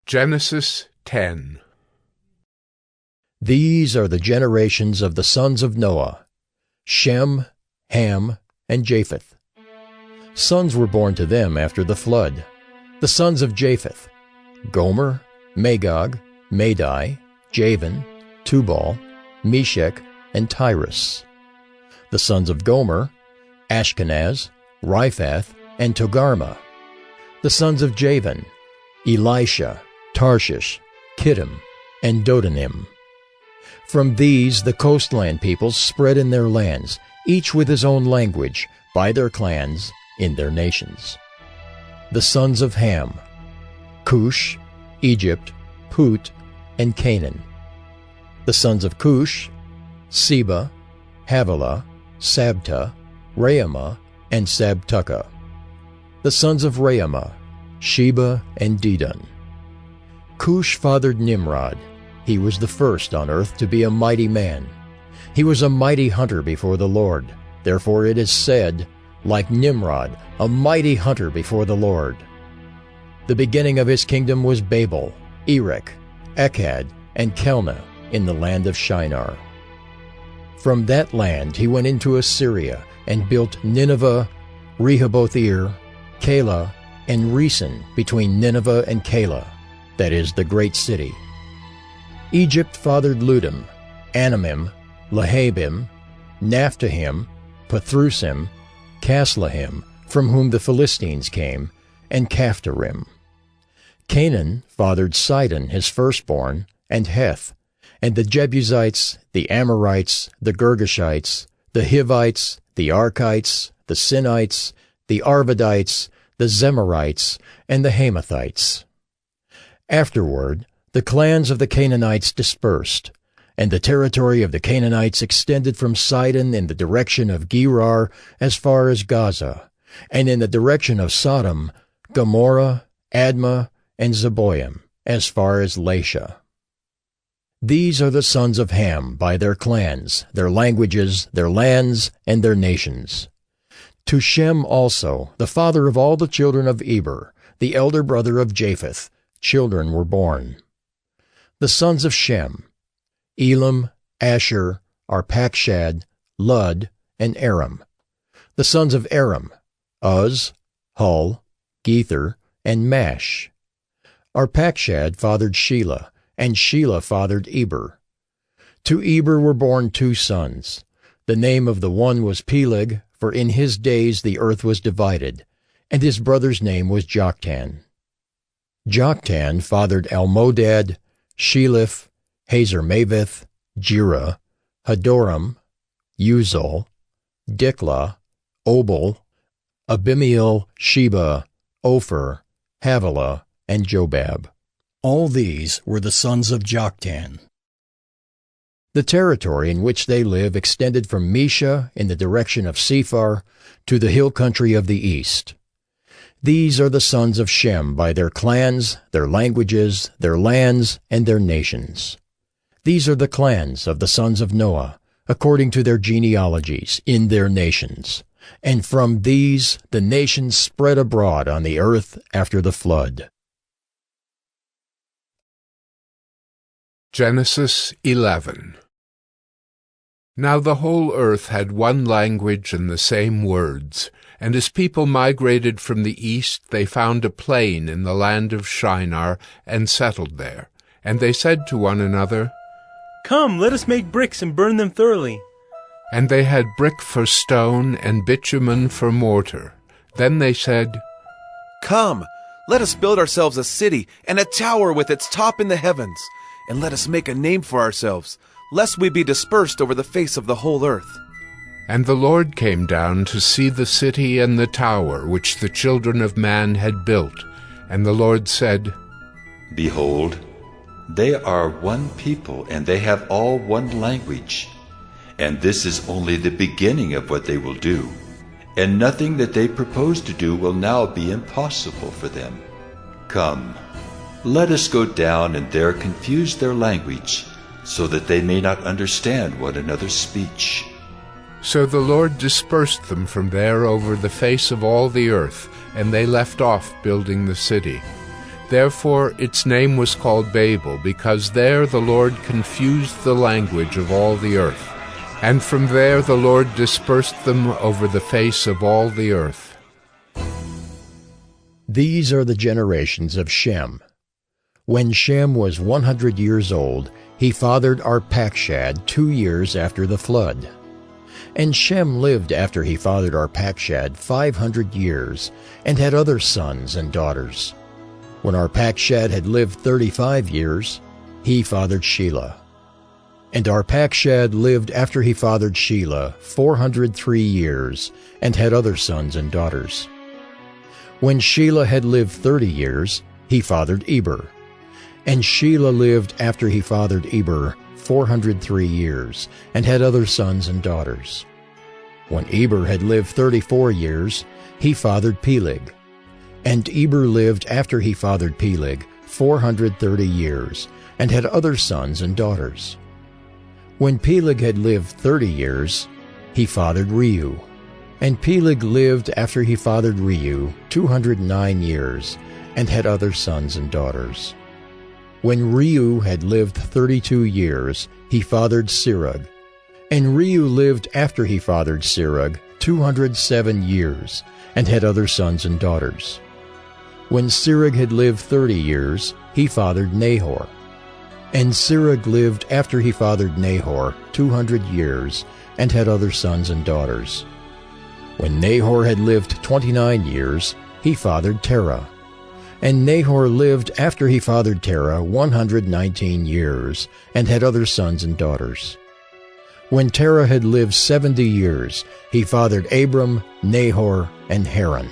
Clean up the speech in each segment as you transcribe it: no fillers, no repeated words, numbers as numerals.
Genesis 10. These are the generations of the sons of Noah: Shem, Ham, and Japheth. Sons were born to them after the flood. The sons of Japheth: Gomer, Magog, Madai, Javan, Tubal, Meshech, and Tyrus. The sons of Gomer: Ashkenaz, Riphath, and Togarmah. The sons of Javan: Elisha, Tarshish, Kittim, and Dodanim. From these the coastland peoples spread in their lands, each with his own language, by their clans, in their nations. The sons of Ham: Cush, Egypt, Put, and Canaan. The sons of Cush: Seba, Havilah, Sabta, Raamah, and Sabtucah. The sons of Raamah: Sheba and Dedan. Cush fathered Nimrod. He was the first on earth to be a mighty man. He was a mighty hunter before the Lord. Therefore it is said, like Nimrod, a mighty hunter before the Lord. The beginning of his kingdom was Babel, Erech, Akkad, and Calneh in the land of Shinar. From that land he went into Assyria and built Nineveh, Rehoboth-ir, Calah, and Resen between Nineveh and Calah, that is, the great city. Egypt fathered Ludim, Anamim, Lehabim, Naphtahim, Pathrusim, Caslahim, from whom the Philistines came, and Caphtorim. Canaan fathered Sidon his firstborn, and Heth, and the Jebusites, the Amorites, the Girgashites, the Hivites, the Archites, the Sinites, the Arvadites, the Zemarites, and the Hamathites. Afterward, the clans of the Canaanites dispersed, and the territory of the Canaanites extended from Sidon in the direction of Gerar as far as Gaza, and in the direction of Sodom, Gomorrah, Admah, and Zeboim, as far as Lasha. These are the sons of Ham by their clans, their languages, their lands, and their nations. To Shem also, the father of all the children of Eber, the elder brother of Japheth, children were born. The sons of Shem: Elam, Asher, Arpachshad, Lud, and Aram. The sons of Aram: Uz, Hul, Gether, and Mash. Arpachshad fathered Shelah, and Shelah fathered Eber. To Eber were born two sons. The name of the one was Peleg, for in his days the earth was divided, and his brother's name was Joktan. Joktan fathered Almodad, Sheleph, Hazarmaveth, Jerah, Hadoram, Uzal, Diklah, Obal, Abimael, Sheba, Ophir, Havilah, and Jobab. All these were the sons of Joktan. The territory in which they live extended from Mesha in the direction of Sephar to the hill country of the east. These are the sons of Shem by their clans, their languages, their lands, and their nations. These are the clans of the sons of Noah, according to their genealogies, in their nations. And from these the nations spread abroad on the earth after the flood. Genesis 11. Now the whole earth had one language and the same words, and as people migrated from the east, they found a plain in the land of Shinar and settled there. And they said to one another, "Come, let us make bricks and burn them thoroughly." And they had brick for stone and bitumen for mortar. Then they said, "Come, let us build ourselves a city and a tower with its top in the heavens, and let us make a name for ourselves, lest we be dispersed over the face of the whole earth." And the Lord came down to see the city and the tower which the children of man had built. And the Lord said, "Behold, they are one people, and they have all one language. And this is only the beginning of what they will do. And nothing that they propose to do will now be impossible for them. Come, let us go down and there confuse their language, so that they may not understand one another's speech." So the Lord dispersed them from there over the face of all the earth, and they left off building the city. Therefore its name was called Babel, because there the Lord confused the language of all the earth. And from there the Lord dispersed them over the face of all the earth. These are the generations of Shem. When Shem was 100 years old, he fathered Arpachshad 2 years after the flood. And Shem lived after he fathered Arpachshad 500 years, and had other sons and daughters. When Arpachshad had lived 35 years, he fathered Shelah. And Arpachshad lived after he fathered Shelah 403 years, and had other sons and daughters. When Shelah had lived 30 years, he fathered Eber. And Shelah lived after he fathered Eber 403 years, and had other sons and daughters. When Eber had lived 34 years, he fathered Peleg. And Eber lived after he fathered Peleg 430 years, and had other sons and daughters. When Peleg had lived 30 years, he fathered Reu. And Peleg lived after he fathered Reu 209 years, and had other sons and daughters. When Reu had lived 32 years, he fathered Serug. And Reu lived after he fathered Serug 207 years, and had other sons and daughters. When Serug had lived 30 years, he fathered Nahor. And Serug lived after he fathered Nahor 200 years, and had other sons and daughters. When Nahor had lived 29 years, he fathered Terah. And Nahor lived after he fathered Terah 119 years, and had other sons and daughters. When Terah had lived 70 years, he fathered Abram, Nahor, and Haran.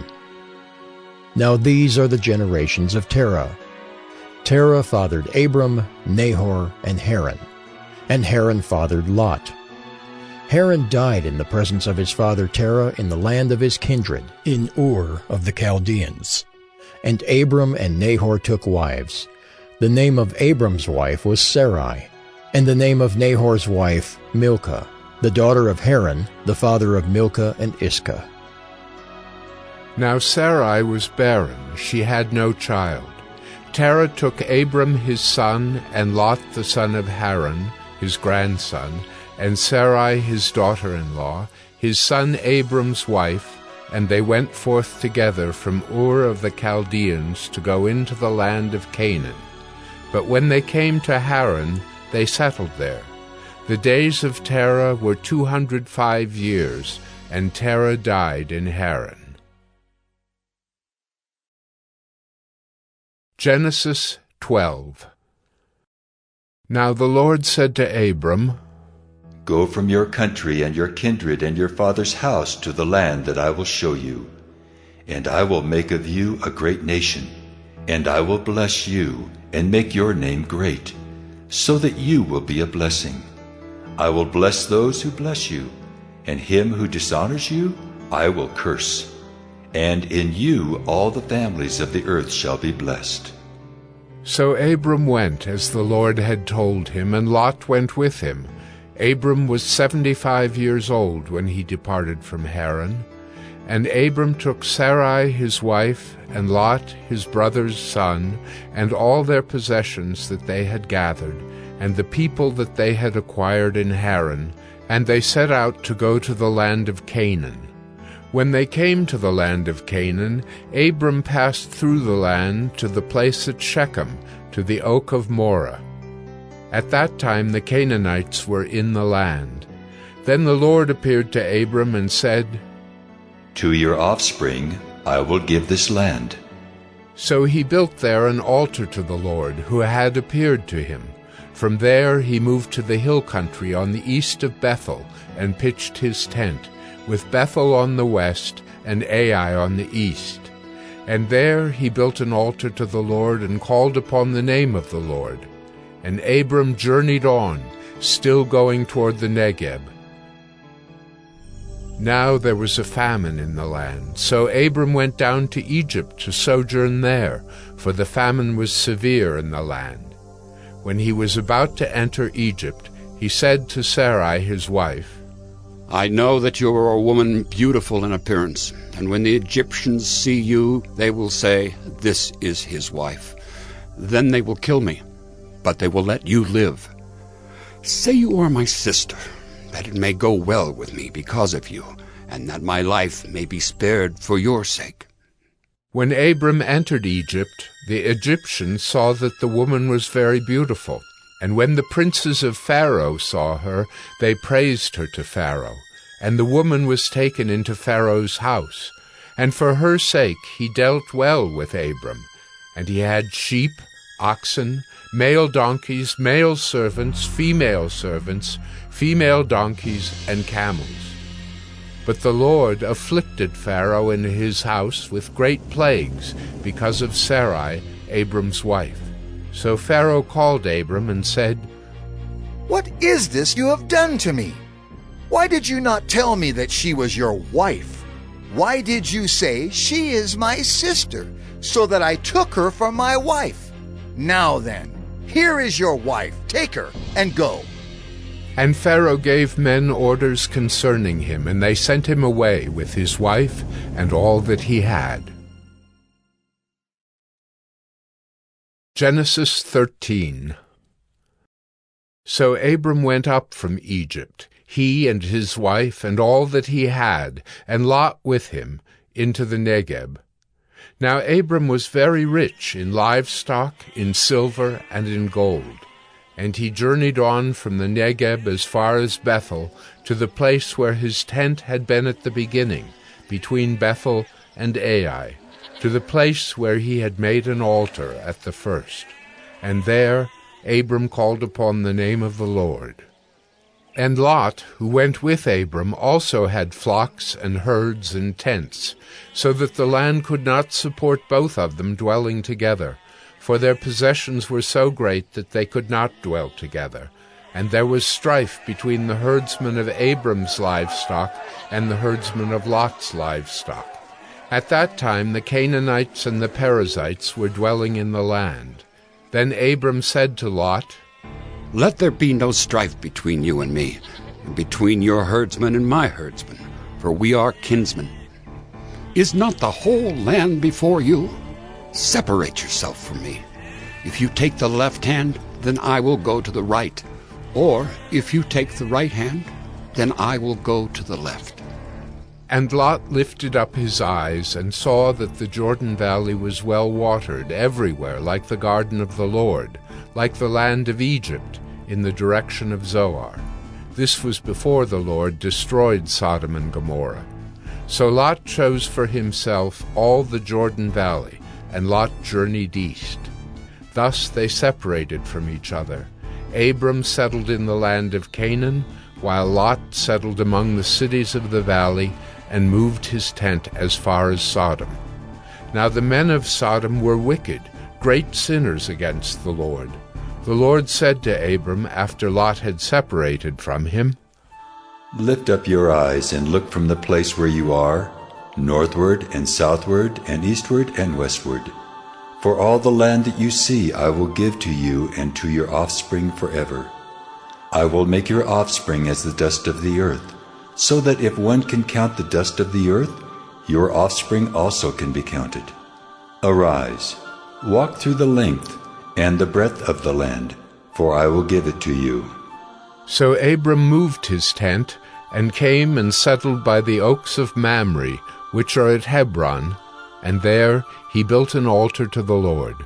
Now these are the generations of Terah. Terah fathered Abram, Nahor, and Haran. And Haran fathered Lot. Haran died in the presence of his father Terah in the land of his kindred, in Ur of the Chaldeans. And Abram and Nahor took wives. The name of Abram's wife was Sarai, and the name of Nahor's wife Milcah, the daughter of Haran, the father of Milcah and Iscah. Now Sarai was barren, she had no child. Terah took Abram his son, and Lot the son of Haran, his grandson, and Sarai his daughter-in-law, his son Abram's wife, and they went forth together from Ur of the Chaldeans to go into the land of Canaan. But when they came to Haran, they settled there. The days of Terah were 205 years, and Terah died in Haran. Genesis 12. Now the Lord said to Abram, Go from your country and your kindred and your father's house to the land that I will show you. And I will make of you a great nation, and I will bless you and make your name great, so that you will be a blessing. I will bless those who bless you, and him who dishonors you I will curse. And in you all the families of the earth shall be blessed. So Abram went as the Lord had told him, and Lot went with him. Abram was 75 years old when he departed from Haran. And Abram took Sarai his wife, and Lot his brother's son, and all their possessions that they had gathered, and the people that they had acquired in Haran, and they set out to go to the land of Canaan. When they came to the land of Canaan, Abram passed through the land to the place at Shechem, to the oak of Moreh. At that time the Canaanites were in the land. Then the Lord appeared to Abram and said, To your offspring I will give this land. So he built there an altar to the Lord, who had appeared to him. From there he moved to the hill country on the east of Bethel, and pitched his tent, with Bethel on the west and Ai on the east. And there he built an altar to the Lord, and called upon the name of the Lord. And Abram journeyed on, still going toward the Negeb. Now there was a famine in the land, so Abram went down to Egypt to sojourn there, for the famine was severe in the land. When he was about to enter Egypt, he said to Sarai his wife, I know that you are a woman beautiful in appearance, and when the Egyptians see you, they will say, 'This is his wife.' Then they will kill me, but they will let you live. Say you are my sister, that it may go well with me because of you, and that my life may be spared for your sake." When Abram entered Egypt, the Egyptians saw that the woman was very beautiful. And when the princes of Pharaoh saw her, they praised her to Pharaoh. And the woman was taken into Pharaoh's house. And for her sake he dealt well with Abram. And he had sheep, oxen, male donkeys, male servants, female donkeys, and camels. But the Lord afflicted Pharaoh and his house with great plagues because of Sarai, Abram's wife. So Pharaoh called Abram and said, "What is this you have done to me? Why did you not tell me that she was your wife? Why did you say, 'She is my sister,' so that I took her for my wife? Now then, here is your wife. Take her and go." And Pharaoh gave men orders concerning him, and they sent him away with his wife and all that he had. Genesis 13. So Abram went up from Egypt, he and his wife and all that he had, and Lot with him, into the Negeb. Now Abram was very rich in livestock, in silver, and in gold. And he journeyed on from the Negeb as far as Bethel, to the place where his tent had been at the beginning, between Bethel and Ai, to the place where he had made an altar at the first. And there Abram called upon the name of the Lord. And Lot, who went with Abram, also had flocks and herds and tents, so that the land could not support both of them dwelling together, for their possessions were so great that they could not dwell together. And there was strife between the herdsmen of Abram's livestock and the herdsmen of Lot's livestock. At that time the Canaanites and the Perizzites were dwelling in the land. Then Abram said to Lot, "Let there be no strife between you and me, and between your herdsmen and my herdsmen, for we are kinsmen. Is not the whole land before you? Separate yourself from me. If you take the left hand, then I will go to the right. Or if you take the right hand, then I will go to the left." And Lot lifted up his eyes and saw that the Jordan Valley was well watered everywhere, like the garden of the Lord, like the land of Egypt, in the direction of Zoar. This was before the Lord destroyed Sodom and Gomorrah. So Lot chose for himself all the Jordan Valley, and Lot journeyed east. Thus they separated from each other. Abram settled in the land of Canaan, while Lot settled among the cities of the valley, and moved his tent as far as Sodom. Now the men of Sodom were wicked, great sinners against the Lord. The Lord said to Abram, after Lot had separated from him, "Lift up your eyes and look from the place where you are, northward and southward and eastward and westward. For all the land that you see I will give to you and to your offspring forever. I will make your offspring as the dust of the earth, so that if one can count the dust of the earth, your offspring also can be counted. Arise, walk through the length and the breadth of the land, for I will give it to you." So Abram moved his tent, and came and settled by the oaks of Mamre, which are at Hebron, and there he built an altar to the Lord.